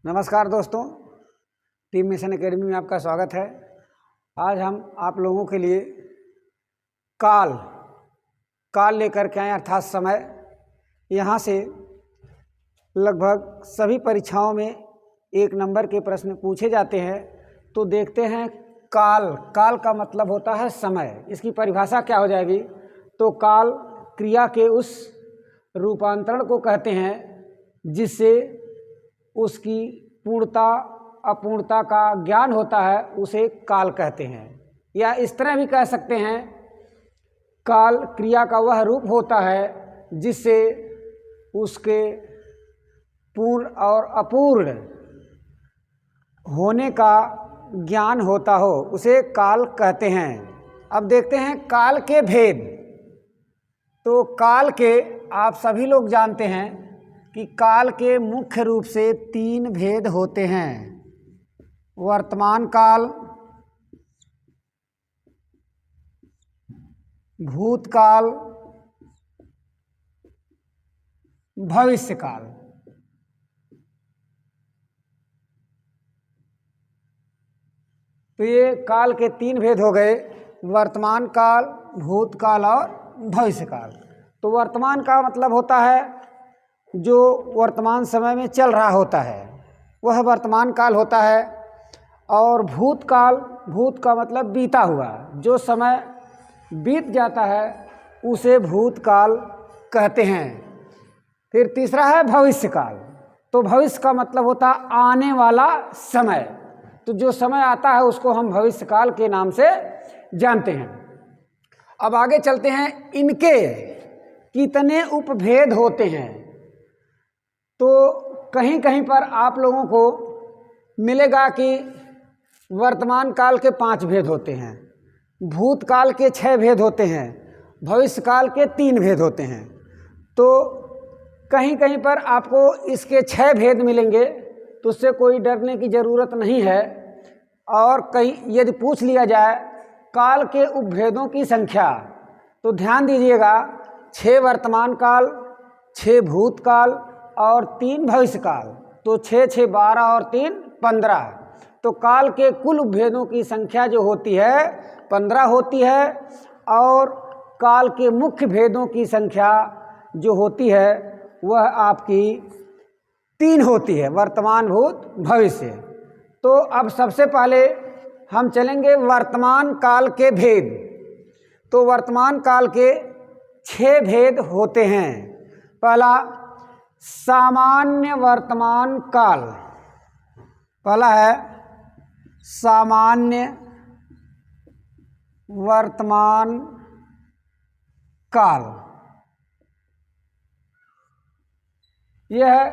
नमस्कार दोस्तों, team mission academy में आपका स्वागत है। आज हम आप लोगों के लिए काल लेकर के आए, अर्थात समय। यहाँ से लगभग सभी परीक्षाओं में 1 नंबर के प्रश्न पूछे जाते हैं। तो देखते हैं काल का मतलब होता है समय। इसकी परिभाषा क्या हो जाएगी? तो काल क्रिया के उस रूपांतरण को कहते हैं जिससे उसकी पूर्णता अपूर्णता का ज्ञान होता है, उसे काल कहते हैं। या इस तरह भी कह सकते हैं, काल क्रिया का वह रूप होता है जिससे उसके पूर्ण और अपूर्ण होने का ज्ञान होता हो, उसे काल कहते हैं। अब देखते हैं काल के भेद। तो काल के आप सभी लोग जानते हैं कि काल के मुख्य रूप से 3 भेद होते हैं: वर्तमान काल, भूतकाल, भविष्यकाल। तो ये काल के 3 भेद हो गए: वर्तमान काल, भूतकाल और भविष्यकाल। तो वर्तमान का मतलब होता है जो वर्तमान समय में चल रहा होता है, वह वर्तमान काल होता है। और भूत का मतलब बीता हुआ, जो समय बीत जाता है उसे भूतकाल कहते हैं। फिर तीसरा है भविष्यकाल। तो भविष्य का मतलब होता आने वाला समय। तो जो समय आता है उसको हम भविष्यकाल के नाम से जानते हैं। अब आगे चलते हैं, इनके कितने उपभेद होते हैं। तो कहीं कहीं पर आप लोगों को मिलेगा कि वर्तमान काल के 5 भेद होते हैं, भूतकाल के 6 भेद होते हैं, भविष्यकाल के 3 भेद होते हैं। तो कहीं कहीं पर आपको इसके 6 भेद मिलेंगे, तो उससे कोई डरने की ज़रूरत नहीं है। और कहीं यदि पूछ लिया जाए काल के उपभेदों की संख्या, तो ध्यान दीजिएगा, 6 वर्तमान काल, 6 भूतकाल और 3 भविष्यकाल। तो 6 6 12 और 3 15। तो काल के कुल उपभेदों की संख्या जो होती है 15 होती है। और काल के मुख्य भेदों की संख्या जो होती है वह आपकी 3 होती है: वर्तमान, भूत, भविष्य। तो अब सबसे पहले हम चलेंगे वर्तमान काल के भेद। तो वर्तमान काल के 6 भेद होते हैं। पहला सामान्य वर्तमान काल। पहला है सामान्य वर्तमान काल। यह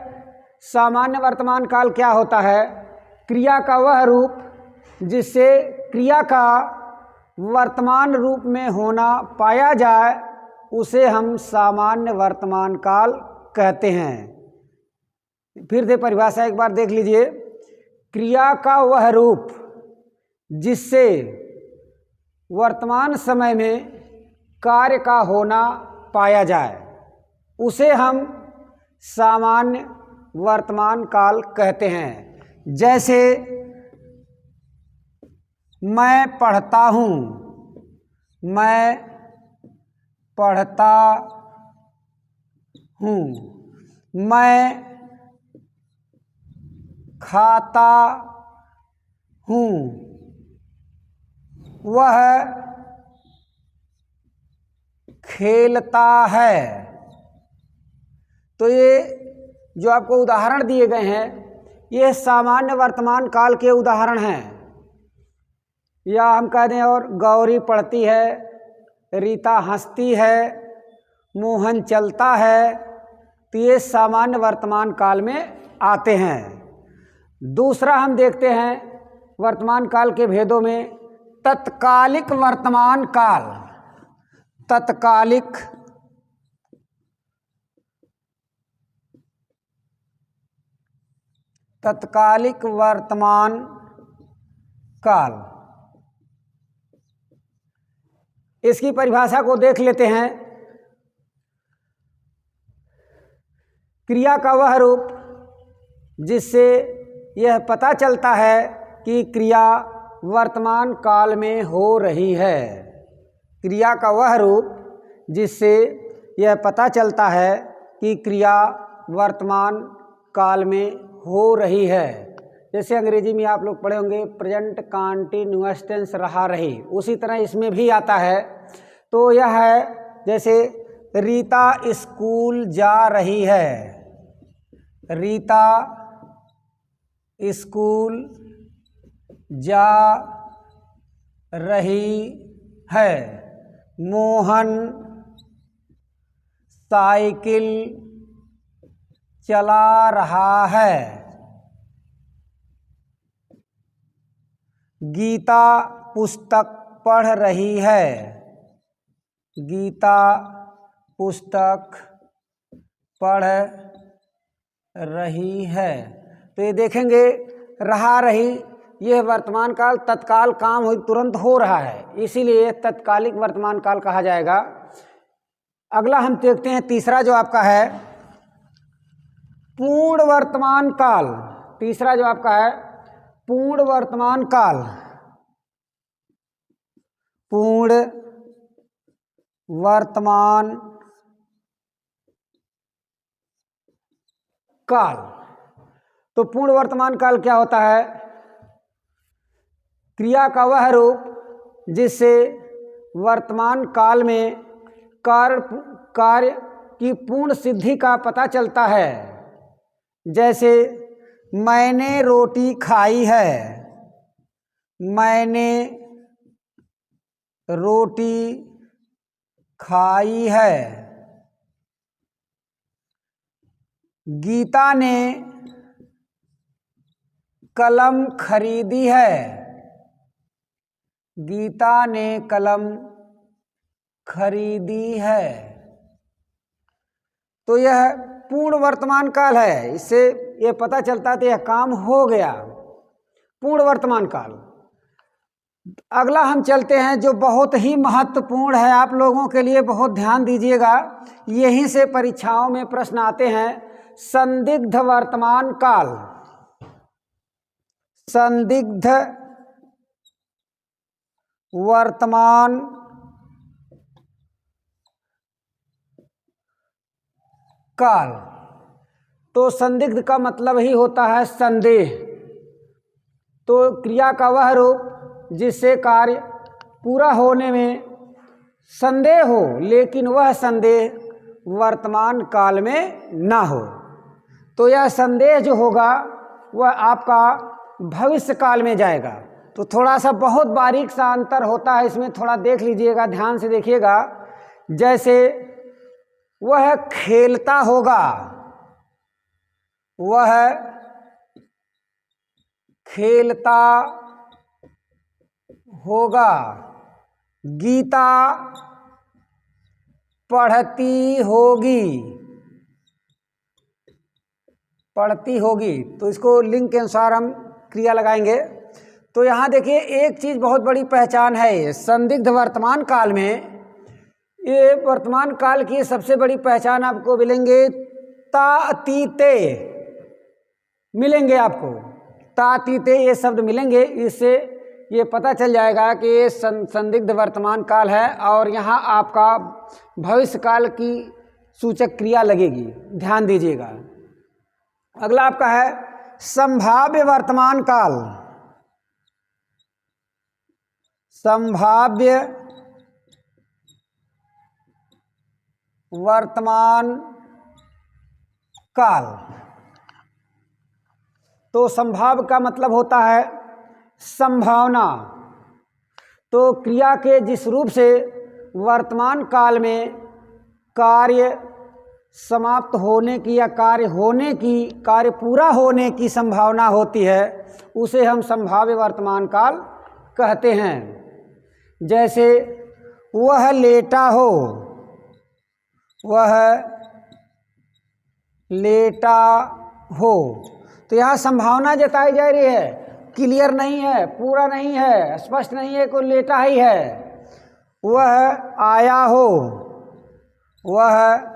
सामान्य वर्तमान काल क्या होता है? क्रिया का वह रूप जिससे क्रिया का वर्तमान रूप में होना पाया जाए, उसे हम सामान्य वर्तमान काल कहते हैं। फिर से परिभाषा एक बार देख लीजिए। क्रिया का वह रूप जिससे वर्तमान समय में कार्य का होना पाया जाए, उसे हम सामान्य वर्तमान काल कहते हैं। जैसे मैं पढ़ता हूँ, मैं पढ़ता हूँ, मैं खाता हूँ, वह खेलता है। तो ये जो आपको उदाहरण दिए गए हैं, ये सामान्य वर्तमान काल के उदाहरण हैं। या हम कह दें, और गौरी पढ़ती है, रीता हंसती है, मोहन चलता है। तो ये सामान्य वर्तमान काल में आते हैं। दूसरा हम देखते हैं वर्तमान काल के भेदों में तत्कालिक वर्तमान काल। तत्कालिक वर्तमान काल। इसकी परिभाषा को देख लेते हैं। क्रिया का वह रूप जिससे यह पता चलता है कि क्रिया वर्तमान काल में हो रही है। क्रिया का वह रूप जिससे यह पता चलता है कि क्रिया वर्तमान काल में हो रही है। जैसे अंग्रेजी में आप लोग पढ़े होंगे प्रेजेंट कंटिन्यूअस टेंस, रहा रही, उसी तरह इसमें भी आता है। तो यह है जैसे रीता स्कूल जा रही है, रीता स्कूल जा रही है। मोहन साइकिल चला रहा है। गीता पुस्तक पढ़ रही है, गीता पुस्तक पढ़ रही है। तो ये देखेंगे रहा रही, यह वर्तमान काल तत्काल काम हो तुरंत हो रहा है, इसीलिए तत्कालिक वर्तमान काल कहा जाएगा। अगला हम देखते हैं तीसरा जो आपका है पूर्ण वर्तमान काल। तीसरा जो आपका है पूर्ण वर्तमान काल, पूर्ण वर्तमान काल। तो पूर्ण वर्तमान काल क्या होता है? क्रिया का वह रूप जिससे वर्तमान काल में कार्य की पूर्ण सिद्धि का पता चलता है। जैसे मैंने रोटी खाई है, मैंने रोटी खाई है। गीता ने कलम खरीदी है, गीता ने कलम खरीदी है। तो यह पूर्ण वर्तमान काल है, इससे यह पता चलता है कि यह काम हो गया, पूर्ण वर्तमान काल। अगला हम चलते हैं जो बहुत ही महत्वपूर्ण है आप लोगों के लिए, बहुत ध्यान दीजिएगा, यहीं से परीक्षाओं में प्रश्न आते हैं। संदिग्ध वर्तमान काल, संदिग्ध वर्तमान काल। तो संदिग्ध का मतलब ही होता है संदेह। तो क्रिया का वह रूप जिससे कार्य पूरा होने में संदेह हो, लेकिन वह संदेह वर्तमान काल में ना हो। तो यह संदेह जो होगा वह आपका भविष्य काल में जाएगा। तो थोड़ा सा बहुत बारीक सा अंतर होता है इसमें, थोड़ा देख लीजिएगा, ध्यान से देखिएगा। जैसे वह खेलता होगा, वह खेलता होगा। गीता पढ़ती होगी, पढ़ती होगी। तो इसको लिंग के अनुसार हम क्रिया लगाएंगे। तो यहाँ देखिए एक चीज़ बहुत बड़ी पहचान है संदिग्ध वर्तमान काल में। ये वर्तमान काल की सबसे बड़ी पहचान आपको मिलेंगे तातीते, मिलेंगे आपको तातीते ये शब्द मिलेंगे। इससे ये पता चल जाएगा कि ये संदिग्ध वर्तमान काल है और यहाँ आपका भविष्य काल की सूचक क्रिया लगेगी, ध्यान दीजिएगा। अगला आपका है संभाव्य वर्तमान काल, संभाव्य वर्तमान काल। तो संभाव्य का मतलब होता है संभावना। तो क्रिया के जिस रूप से वर्तमान काल में कार्य समाप्त होने की या कार्य होने की, कार्य पूरा होने की संभावना होती है, उसे हम संभाव्य वर्तमान काल कहते हैं। जैसे वह लेटा हो, वह लेटा हो। तो यहाँ संभावना जताई जा रही है, क्लियर नहीं है, पूरा नहीं है, स्पष्ट नहीं है, कोई लेटा ही है। वह आया हो, वह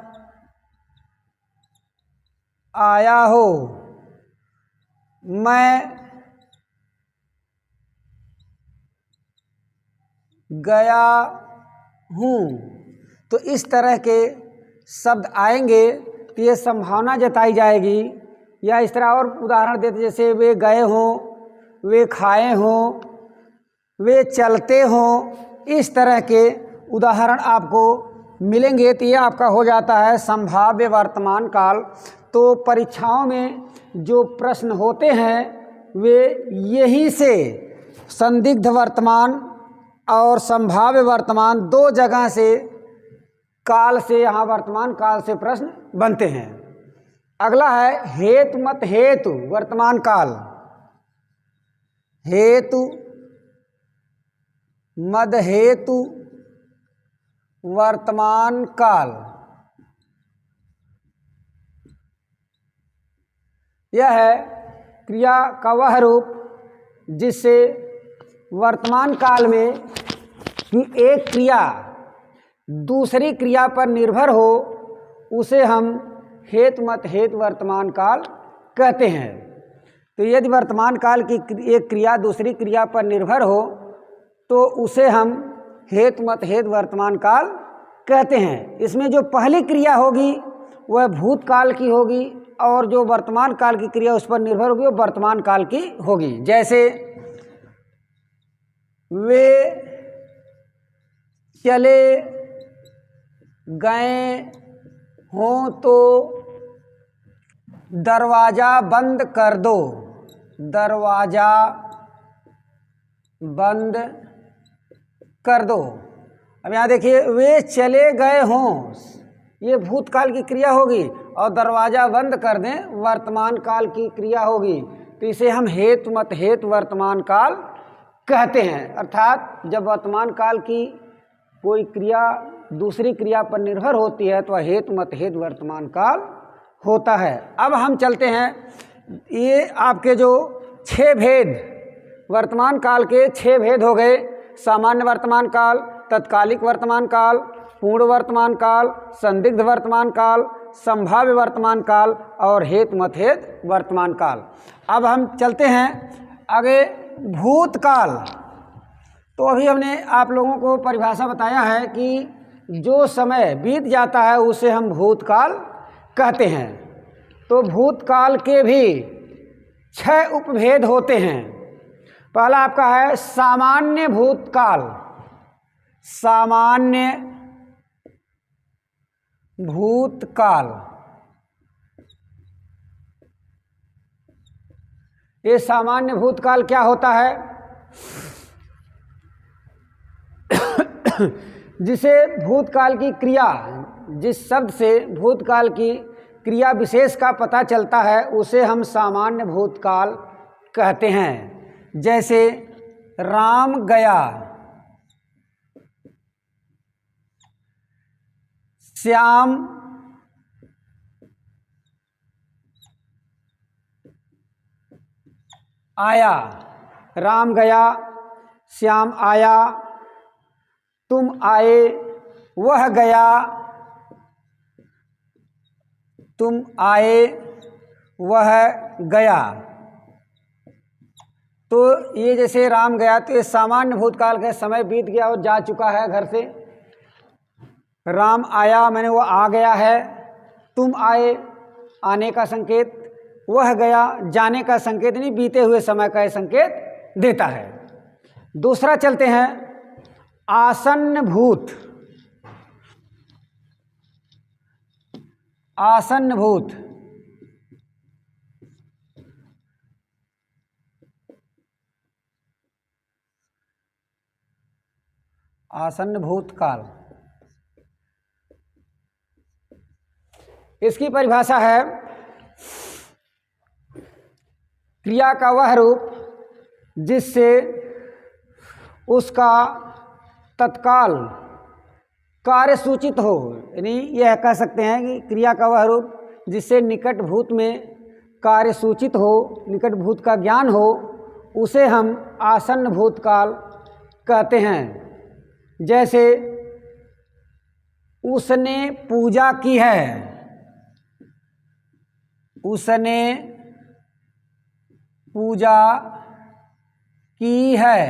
आया हो। मैं गया हूँ। तो इस तरह के शब्द आएंगे तो ये संभावना जताई जाएगी। या इस तरह और उदाहरण देते, जैसे वे गए हों, वे खाए हों, वे चलते हों, इस तरह के उदाहरण आपको मिलेंगे तो ये आपका हो जाता है संभाव्य वर्तमान काल। तो परीक्षाओं में जो प्रश्न होते हैं वे यहीं से संदिग्ध वर्तमान और संभाव्य वर्तमान दो जगह से काल से, यहाँ वर्तमान काल से प्रश्न बनते हैं। अगला है हेतु मत हेतु वर्तमान काल। हेतु मद हेतु वर्तमान काल, यह है क्रिया का वह रूप जिससे वर्तमान काल में कि एक क्रिया दूसरी क्रिया पर निर्भर हो, उसे हम हेतु मत हेतु वर्तमान काल कहते हैं। तो यदि वर्तमान काल की एक क्रिया दूसरी क्रिया पर निर्भर हो तो उसे हम हेतु मत हेतु वर्तमान काल कहते हैं। इसमें जो पहली क्रिया होगी वह भूतकाल की होगी और जो वर्तमान काल की क्रिया उस पर निर्भर होगी वो वर्तमान काल की होगी। जैसे वे चले गए हों तो दरवाज़ा बंद कर दो। दरवाज़ा बंद कर दो। अब यहाँ देखिए, वे चले गए हों ये भूतकाल की क्रिया होगी और दरवाज़ा बंद कर दें वर्तमान काल की क्रिया होगी। तो इसे हम हेतु मत हेतु वर्तमान काल कहते हैं। अर्थात जब वर्तमान काल की कोई क्रिया दूसरी क्रिया पर निर्भर होती है तो हेतु मत हेतु वर्तमान काल होता है। अब हम चलते हैं, ये आपके जो 6 भेद वर्तमान काल के 6 भेद हो गए। सामान्य वर्तमान काल, तत्कालिक वर्तमान काल, पूर्ण वर्तमान काल, संदिग्ध वर्तमान काल, संभाव्य वर्तमान काल और हेतु मत हेतु वर्तमान काल। अब हम चलते हैं आगे भूतकाल। तो अभी हमने आप लोगों को परिभाषा बताया है कि जो समय बीत जाता है उसे हम भूतकाल कहते हैं। तो भूतकाल के भी 6 उपभेद होते हैं। पहला आपका है सामान्य भूतकाल। सामान्य भूतकाल, ये सामान्य भूतकाल क्या होता है? जिसे भूतकाल की क्रिया, जिस शब्द से भूतकाल की क्रिया विशेष का पता चलता है उसे हम सामान्य भूतकाल कहते हैं। जैसे राम गया, श्याम आया। राम गया, श्याम आया, तुम आए, वह गया, तुम आए, वह गया। तो ये जैसे राम गया तो ये सामान्य भूतकाल का समय बीत गया और जा चुका है घर से। राम आया मैंने वो आ गया है। तुम आए आने का संकेत, वह गया जाने का संकेत नहीं, बीते हुए समय का संकेत देता है। दूसरा चलते हैं आसन्न भूत। आसन्न भूत, आसन्न भूतकाल, इसकी परिभाषा है क्रिया का वह रूप जिससे उसका तत्काल कार्य सूचित हो। यानी यह कह सकते हैं कि क्रिया का वह रूप जिससे निकट भूत में कार्य सूचित हो, निकट भूत का ज्ञान हो, उसे हम आसन्न भूतकाल कहते हैं। जैसे उसने पूजा की है, उसने पूजा की है।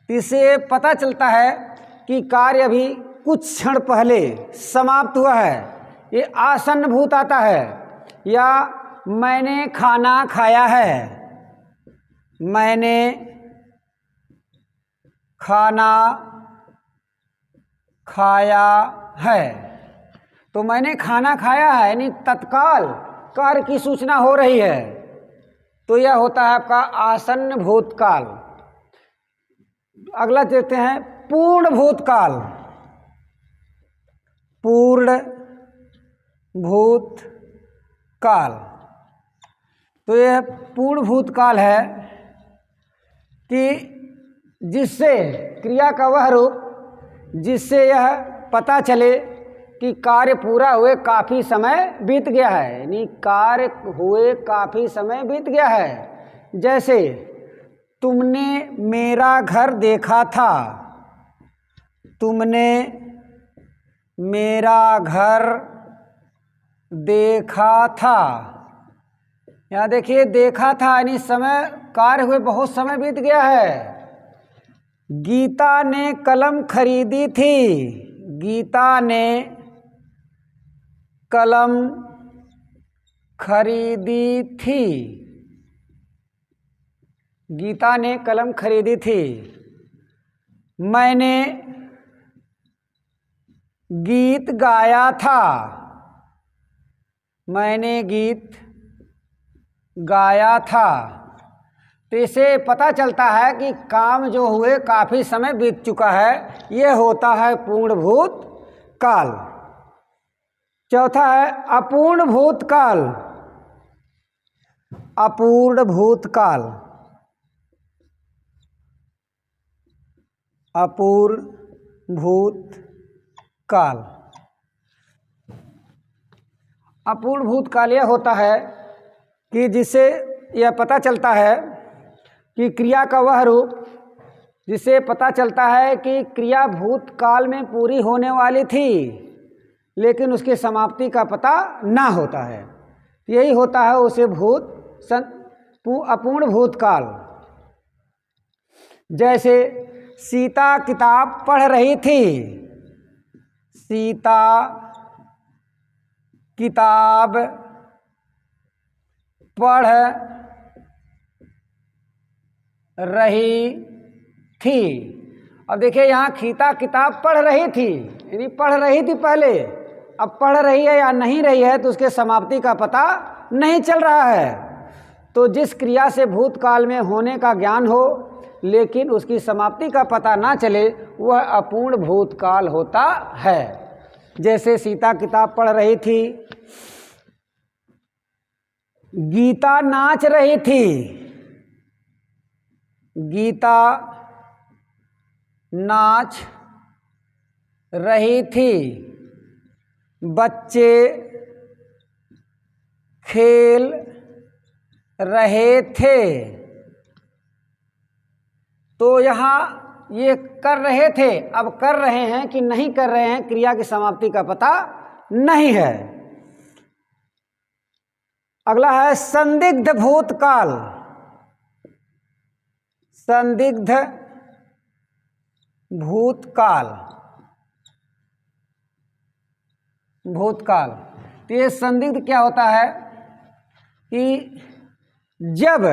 इससे पता चलता है कि कार्य अभी कुछ क्षण पहले समाप्त हुआ है, ये आसन्न भूत आता है। या मैंने खाना खाया है, मैंने खाना खाया है। तो मैंने खाना खाया है यानी तत्काल कार्य की सूचना हो रही है, तो यह होता है आपका आसन्न भूतकाल। अगला देखते हैं पूर्ण भूतकाल। पूर्ण भूतकाल, तो यह पूर्ण भूतकाल है कि जिससे क्रिया का वह रूप जिससे यह पता चले कि कार्य पूरा हुए काफ़ी समय बीत गया है, यानी कार्य हुए काफ़ी समय बीत गया है। जैसे तुमने मेरा घर देखा था, तुमने मेरा घर देखा था। यहाँ देखिए देखा था यानी समय कार्य हुए बहुत समय बीत गया है। गीता ने कलम खरीदी थी, गीता ने कलम खरीदी थी, गीता ने कलम खरीदी थी। मैंने गीत गाया था, मैंने गीत गाया था। तो इससे पता चलता है कि काम जो हुए काफ़ी समय बीत चुका है, यह होता है पूर्ण भूत काल। चौथा है अपूर्ण भूतकाल। अपूर्ण भूतकाल, अपूर्ण भूतकाल। अपूर्ण भूतकाल यह होता है कि जिससे यह पता चलता है कि क्रिया का वह रूप जिससे पता चलता है कि क्रिया भूतकाल में पूरी होने वाली थी लेकिन उसके समाप्ति का पता ना होता है, यही होता है उसे अपूर्ण भूतकाल। जैसे सीता किताब पढ़ रही थी, सीता किताब पढ़ रही थी। अब देखिए यहाँ सीता किताब पढ़ रही थी यानी पढ़ रही थी पहले, अब पढ़ रही है या नहीं रही है तो उसके समाप्ति का पता नहीं चल रहा है। तो जिस क्रिया से भूतकाल में होने का ज्ञान हो लेकिन उसकी समाप्ति का पता ना चले वह अपूर्ण भूतकाल होता है। जैसे सीता किताब पढ़ रही थी, गीता नाच रही थी, गीता नाच रही थी, बच्चे खेल रहे थे। तो यहाँ ये कर रहे थे, अब कर रहे हैं कि नहीं कर रहे हैं क्रिया की समाप्ति का पता नहीं है। अगला है संदिग्ध भूतकाल। संदिग्ध भूतकाल, भूतकाल। तो ये संदिग्ध क्या होता है कि जब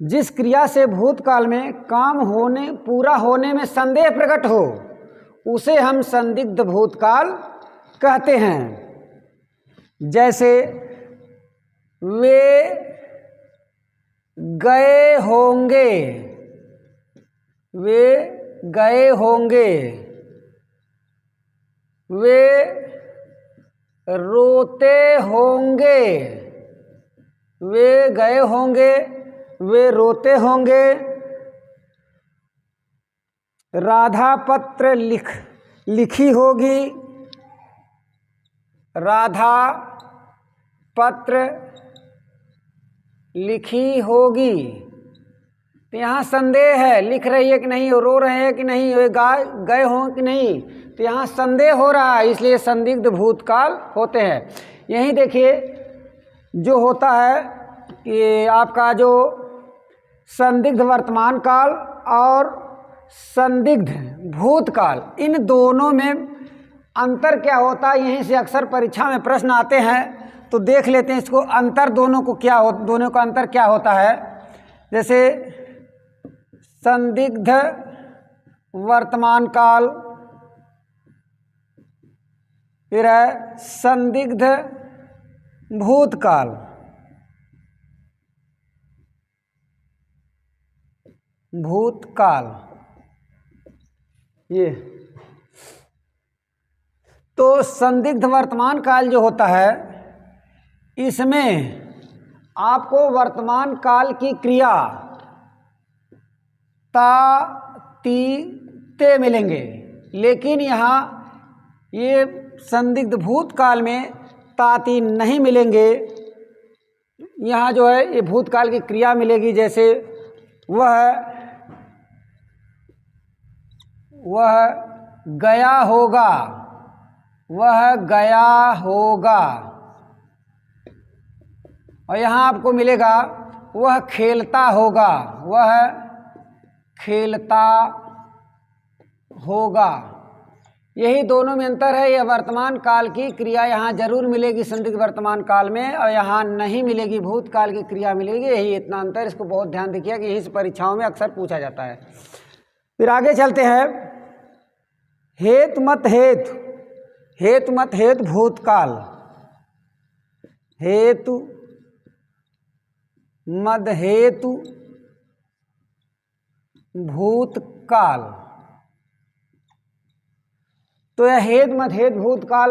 जिस क्रिया से भूतकाल में काम होने पूरा होने में संदेह प्रकट हो उसे हम संदिग्ध भूतकाल कहते हैं। जैसे वे गए होंगे, वे गए होंगे, वे रोते होंगे, वे गए होंगे, वे रोते होंगे। राधा पत्र लिखी होगी, राधा पत्र लिखी होगी। तो यहाँ संदेह है, लिख रही है कि नहीं, रो रहे हैं कि नहीं, वे गए हों कि नहीं, तो यहाँ संदेह हो रहा है, इसलिए संदिग्ध भूतकाल होते हैं। यही देखिए जो होता है कि आपका जो संदिग्ध वर्तमान काल और संदिग्ध भूतकाल, इन दोनों में अंतर क्या होता है, यहीं से अक्सर परीक्षा में प्रश्न आते हैं। तो देख लेते हैं इसको, अंतर दोनों का अंतर क्या होता है। जैसे संदिग्ध वर्तमान काल, फिर है संदिग्ध भूतकाल। ये तो संदिग्ध वर्तमान काल जो होता है, इसमें आपको वर्तमान काल की क्रिया ता ती ते मिलेंगे, लेकिन यहाँ ये संदिग्ध भूतकाल में ताती नहीं मिलेंगे। यहाँ जो है ये भूतकाल की क्रिया मिलेगी, जैसे वह गया होगा, और यहाँ आपको मिलेगा वह खेलता होगा। यही दोनों में अंतर है। यह वर्तमान काल की क्रिया यहाँ जरूर मिलेगी संदिग्ध वर्तमान काल में, और यहाँ नहीं मिलेगी, भूतकाल की क्रिया मिलेगी। यही इतना अंतर, इसको बहुत ध्यान रखिएगा कि यही से परीक्षाओं में अक्सर पूछा जाता है। फिर आगे चलते हैं, हेतु मत हेतु भूतकाल। हेतु मद हेतु भूतकाल। तो यह हेतु मत हेतु भूतकाल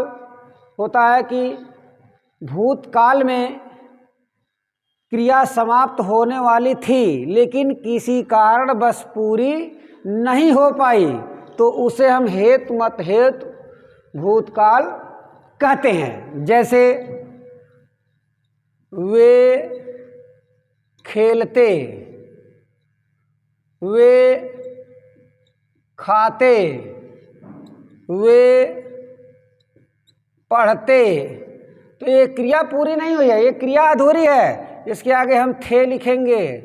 होता है कि भूतकाल में क्रिया समाप्त होने वाली थी, लेकिन किसी कारण बस पूरी नहीं हो पाई, तो उसे हम हेतु मत हेतु भूतकाल कहते हैं। जैसे वे खेलते, वे खाते, वे पढ़ते। तो ये क्रिया पूरी नहीं हुई है, ये क्रिया अधूरी है। इसके आगे हम थे लिखेंगे,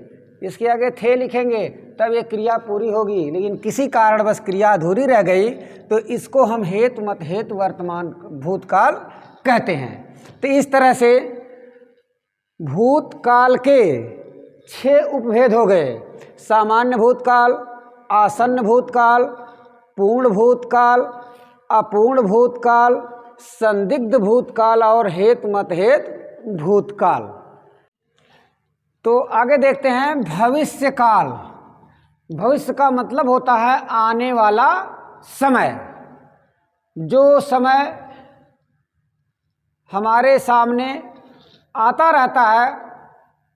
तब ये क्रिया पूरी होगी, लेकिन किसी कारण बस क्रिया अधूरी रह गई, तो इसको हम हेतु मत हेतु वर्तमान भूतकाल कहते हैं। तो इस तरह से भूतकाल के 6 उपभेद हो गए: सामान्य भूतकाल, आसन्न भूतकाल, पूर्ण भूतकाल, अपूर्ण भूतकाल, संदिग्ध भूतकाल और हेतु मत हेतु भूतकाल। तो आगे देखते हैं भविष्यकाल। भविष्य का मतलब होता है आने वाला समय। जो समय हमारे सामने आता रहता है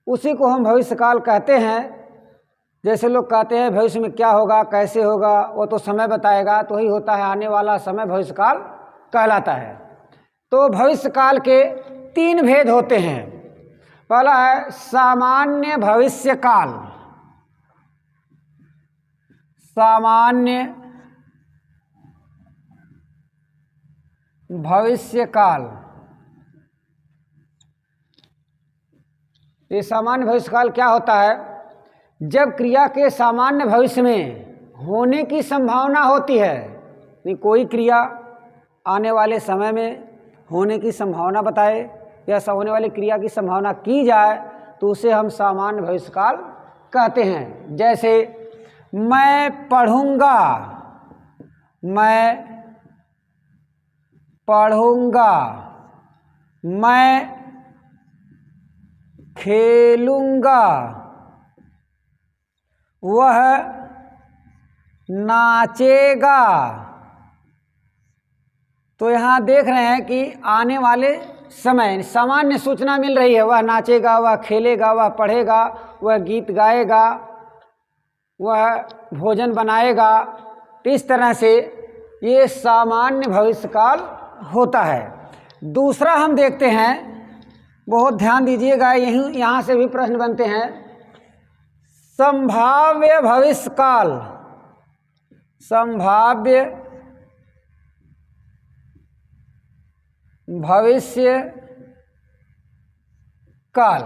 उसी को हम भविष्यकाल कहते हैं। जैसे लोग कहते हैं भविष्य में क्या होगा, कैसे होगा, वो तो समय बताएगा, तो ही होता है आने वाला समय भविष्यकाल कहलाता है। तो भविष्यकाल के 3 भेद होते हैं। पहला है सामान्य भविष्यकाल। सामान्य भविष्यकाल। ये सामान्य भविष्यकाल क्या होता है? जब क्रिया के सामान्य भविष्य में होने की संभावना होती है, नहीं कोई क्रिया आने वाले समय में होने की संभावना बताए या होने वाली क्रिया की संभावना की जाए, तो उसे हम सामान्य भविष्यकाल कहते हैं। जैसे मैं पढ़ूंगा, मैं पढ़ूंगा, मैं खेलूंगा, वह नाचेगा। तो यहाँ देख रहे हैं कि आने वाले समय सामान्य सूचना मिल रही है। वह नाचेगा, वह खेलेगा, वह पढ़ेगा, वह गीत गाएगा, वह भोजन बनाएगा। इस तरह से ये सामान्य भविष्यकाल होता है। दूसरा हम देखते हैं, बहुत ध्यान दीजिएगा, यहाँ से भी प्रश्न बनते हैं। संभाव्य भविष्यकाल। संभाव्य भविष्य काल।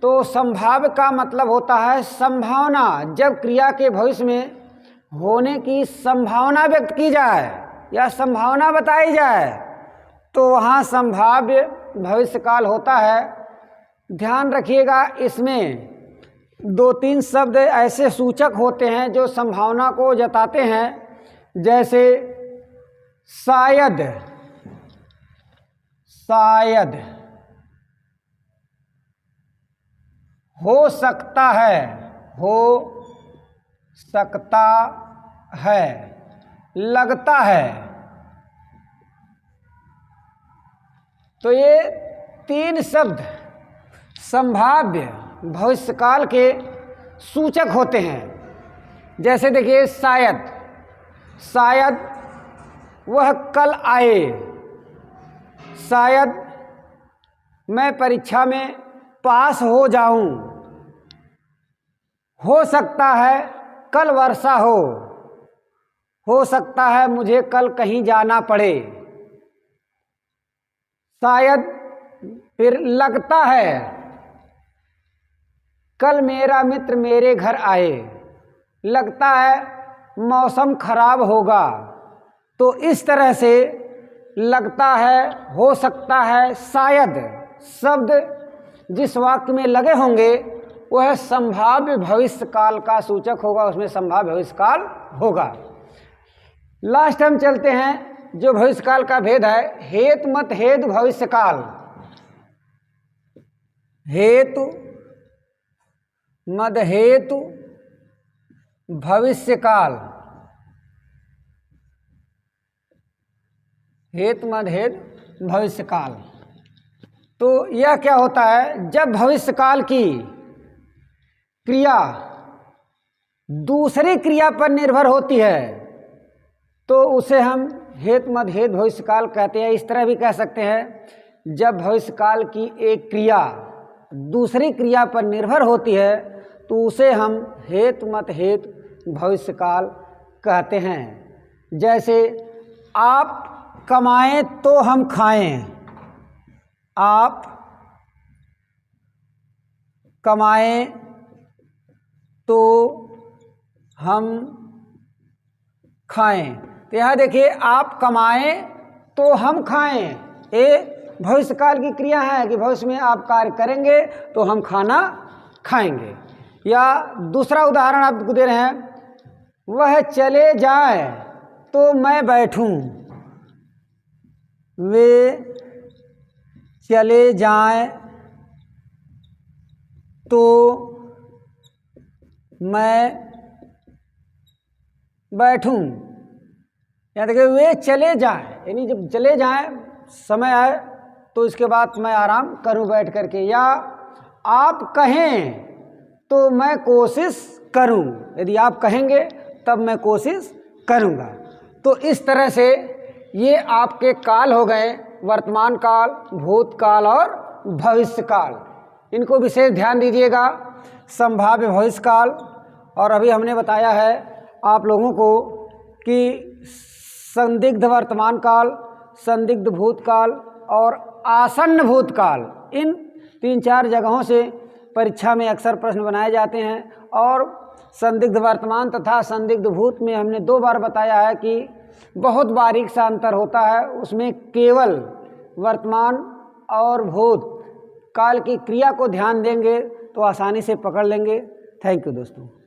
तो संभाव्य का मतलब होता है संभावना, जब क्रिया के भविष्य में होने की संभावना व्यक्त की जाए या संभावना बताई जाए तो वहाँ संभाव्य भविष्यकाल होता है। ध्यान रखिएगा, इसमें 2-3 शब्द ऐसे सूचक होते हैं जो संभावना को जताते हैं, जैसे शायद, शायद, हो सकता है, हो सकता है, लगता है। तो ये 3 शब्द संभाव्य भविष्यकाल के सूचक होते हैं। जैसे देखिए शायद, शायद वह कल आए, शायद मैं परीक्षा में पास हो जाऊं, हो सकता है कल वर्षा हो सकता है मुझे कल कहीं जाना पड़े। शायद, फिर लगता है कल मेरा मित्र मेरे घर आए, लगता है मौसम खराब होगा। तो इस तरह से लगता है, हो सकता है, शायद शब्द जिस वाक्य में लगे होंगे वह संभाव्य भविष्यकाल का सूचक होगा, उसमें संभाव्य भविष्यकाल होगा। लास्ट हम चलते हैं जो भविष्यकाल का भेद है, हेतु मत हेतु भविष्यकाल। हेतु मद हेतु भविष्यकाल, हेतु मद हेतु भविष्यकाल। तो यह क्या होता है, जब भविष्यकाल की क्रिया दूसरी क्रिया पर निर्भर होती है तो उसे हम हेतु मद हेतु भविष्यकाल कहते हैं। इस तरह भी कह सकते हैं, जब भविष्यकाल की एक क्रिया दूसरी क्रिया पर निर्भर होती है तो उसे हम हेतु मत हेतु भविष्यकाल कहते हैं। जैसे आप कमाएं तो हम खाएं, आप कमाएं तो हम खाएं। तो यहाँ देखिए, आप कमाएं तो हम खाएं, ये भविष्यकाल की क्रिया है कि भविष्य में आप कार्य करेंगे तो हम खाना खाएंगे। या दूसरा उदाहरण आपको दे रहे हैं, वह चले जाए तो मैं बैठूं, वे चले जाएं तो मैं बैठूं। या देखिए, वे चले जाएं, यानी जब चले जाएं, समय आए तो इसके बाद मैं आराम करूं बैठ करके। या आप कहें तो मैं कोशिश करूं, यदि आप कहेंगे तब मैं कोशिश करूंगा। तो इस तरह से ये आपके काल हो गए, वर्तमान काल, भूतकाल और भविष्यकाल। इनको विशेष ध्यान दीजिएगा, संभाव्य भविष्यकाल। और अभी हमने बताया है आप लोगों को कि संदिग्ध वर्तमान काल, संदिग्ध भूतकाल और आसन्न भूतकाल, इन 3-4 जगहों से परीक्षा में अक्सर प्रश्न बनाए जाते हैं। और संदिग्ध वर्तमान तथा संदिग्ध भूत में हमने 2 बार बताया है कि बहुत बारीक सा अंतर होता है, उसमें केवल वर्तमान और भूत काल की क्रिया को ध्यान देंगे तो आसानी से पकड़ लेंगे। थैंक यू दोस्तों।